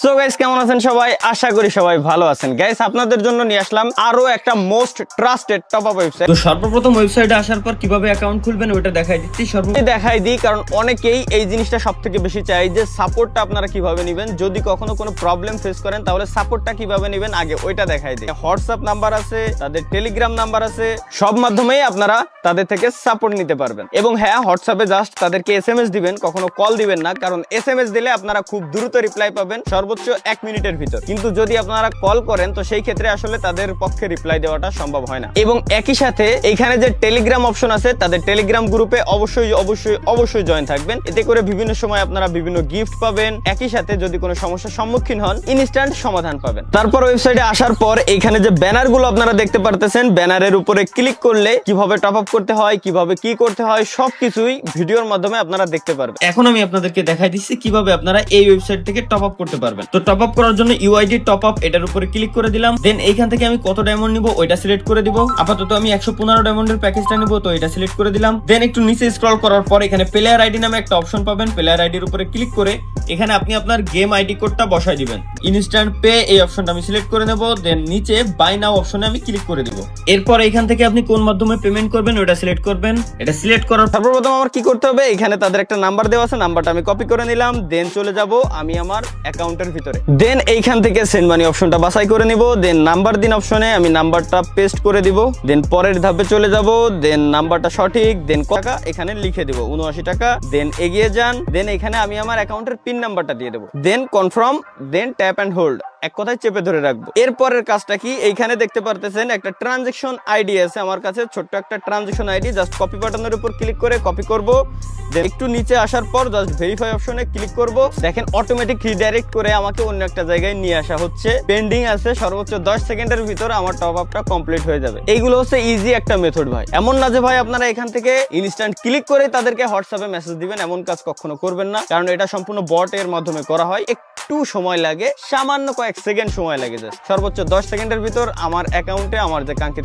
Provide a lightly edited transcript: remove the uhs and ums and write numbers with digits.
So guys কেমন আছেন সবাই? আশা করি সবাই ভালো আছেন। গাইস আপনাদের জন্য নিয়ে আসলাম আরো একটা most trusted top up website. তো সর্বপ্রথম ওয়েবসাইটে আসার পর কিভাবে অ্যাকাউন্ট খুলবেন ওটা দেখাই দিচ্ছি। দেখাই দিই, কারণ অনেকেই এই জিনিসটা সব থেকে বেশি চাই যে সাপোর্টটা আপনারা কিভাবে নেবেন। যদি কখনো কোনো প্রবলেম ফেস করেন তাহলে সাপোর্টটা কিভাবে নেবেন আগে ওইটা দেখাই দিই। হোয়াটসঅ্যাপ নাম্বার আছে, তাদের টেলিগ্রাম নাম্বার আছে, সব মাধ্যমেই আপনারা তাদের থেকে সাপোর্ট নিতে পারবেন। এবং হ্যাঁ, হোয়াটসঅ্যাপে জাস্ট তাদেরকে এসএমএস দিবেন, কখনো কল দিবেন না, কারণ এসএমএস দিলে আপনারা খুব দ্রুত রিপ্লাই পাবেন, সর্বোচ্চ 1 মিনিটের ভিতর। কিন্তু যদি আপনারা কল করেন তো সেই ক্ষেত্রে আসলে তাদের পক্ষে রিপ্লাই দেওয়াটা সম্ভব হয় না। এবং একই সাথে এখানে যে টেলিগ্রাম অপশন আছে, তাদের টেলিগ্রাম গ্রুপে অবশ্যই জয়েন থাকবেন। এতে করে বিভিন্ন সময় আপনারা বিভিন্ন গিফট পাবেন। একই সাথে যদি কোনো সমস্যার সম্মুখীন হন ইনস্ট্যান্ট সমাধান পাবেন। তারপর ওয়েবসাইটে আসার পর এখানে যে ব্যানার গুলো আপনারা দেখতে পারতেছেন, ব্যানারের উপরে ক্লিক করলে কিভাবে টপ আপ করতে হয়, কিভাবে কি করতে হয় সবকিছুই ভিডিওর মাধ্যমে আপনারা দেখতে পারবেন। এখন আমি আপনাদেরকে দেখাই দিচ্ছি কিভাবে আপনারা এই ওয়েবসাইট থেকে টপ আপ করতে পারবেন। তো টপ আপ করার জন্য ইউআইডি টপ আপ এটার উপরে ক্লিক করে দিলাম। দেন এইখান থেকে আমি কত ডায়মন্ড নিব ওইটা সিলেক্ট করে দিব। আপাতত আমি 115 ডায়মন্ডের প্যাকেজটা নিব, তো এটা সিলেক্ট করে দিলাম। দেন একটু নিচে স্ক্রল করার পর এখানে প্লেয়ার আইডি নামে একটা অপশন পাবেন। প্লেয়ার আইডির উপরে ক্লিক করে এখানে আপনি আপনার গেম আইডি কোডটা বসাই দিবেন। ইনস্ট্যান্ট পে এই অপশনটা আমি সিলেক্ট করে নেব। দেন নিচে বাই নাও অপশনে আমি ক্লিক করে দিব। এরপর এখান থেকে আপনি কোন মাধ্যমে পেমেন্ট করবেন ওটা সিলেক্ট করবেন। এটা সিলেক্ট করার পর সর্বপ্রথম আমার কি করতে হবে, এখানে তাদের একটা নাম্বার দেওয়া আছে, নাম্বারটা আমি কপি করে নিলাম। দেন চলে যাব আমি আমার অ্যাকাউন্টের ভিতরে। দেন এইখান থেকে সেন্ড মানি অপশনটা বাছাই করে নিব। দেন নাম্বার দিন অপশনে আমি নাম্বারটা পেস্ট করে দিব। দেন পরের ধাপে চলে যাব। দেন নাম্বারটা সঠিক, দেন টাকা এখানে লিখে দিব 79 টাকা। দেন এগিয়ে যান। দেন এখানে আমি আমার অ্যাকাউন্টের পিন নাম্বারটা দিয়ে দেবো। Then confirm, then tap and hold, এক কথায় চেপে ধরে রাখবো। এরপরের কাজটা কি, এইখানে দেখতে পারতেছেন একটা ট্রানজেকশন আইডি আছে আমার কাছে, ছোট্ট একটা ট্রানজেকশন আইডি। জাস্ট কপি বাটনের উপর ক্লিক করে কপি করব। দেন একটু নিচে আসার পর জাস্ট ভেরিফাই অপশনে ক্লিক করব। দেখেন অটোমেটিক রিডাইরেক্ট করে আমাকে অন্য একটা জায়গায় নিয়ে আসা হচ্ছে। পেন্ডিং আছে, সর্বোচ্চ 10 সেকেন্ডের ভিতর আমার টপ আপটা কমপ্লিট হয়ে যাবে। এইগুলো হচ্ছে ইজি একটা মেথড ভাই। এমন না যে ভাই আপনারা এখান থেকে ইনস্ট্যান্ট ক্লিক করে তাদেরকে হোয়াটসঅ্যাপে মেসেজ দিবেন, এমন কাজ কখনো করবেন না, কারণ এটা সম্পূর্ণ বট এর মাধ্যমে করা হয়। একটু সময় লাগে, সামান্য কয়েক সেকেন্ড সময় লাগে, সর্বোচ্চ 10 সেকেন্ডের ভিতর আমার অ্যাকাউন্টে আমার যে কাঙ্ক্ষিত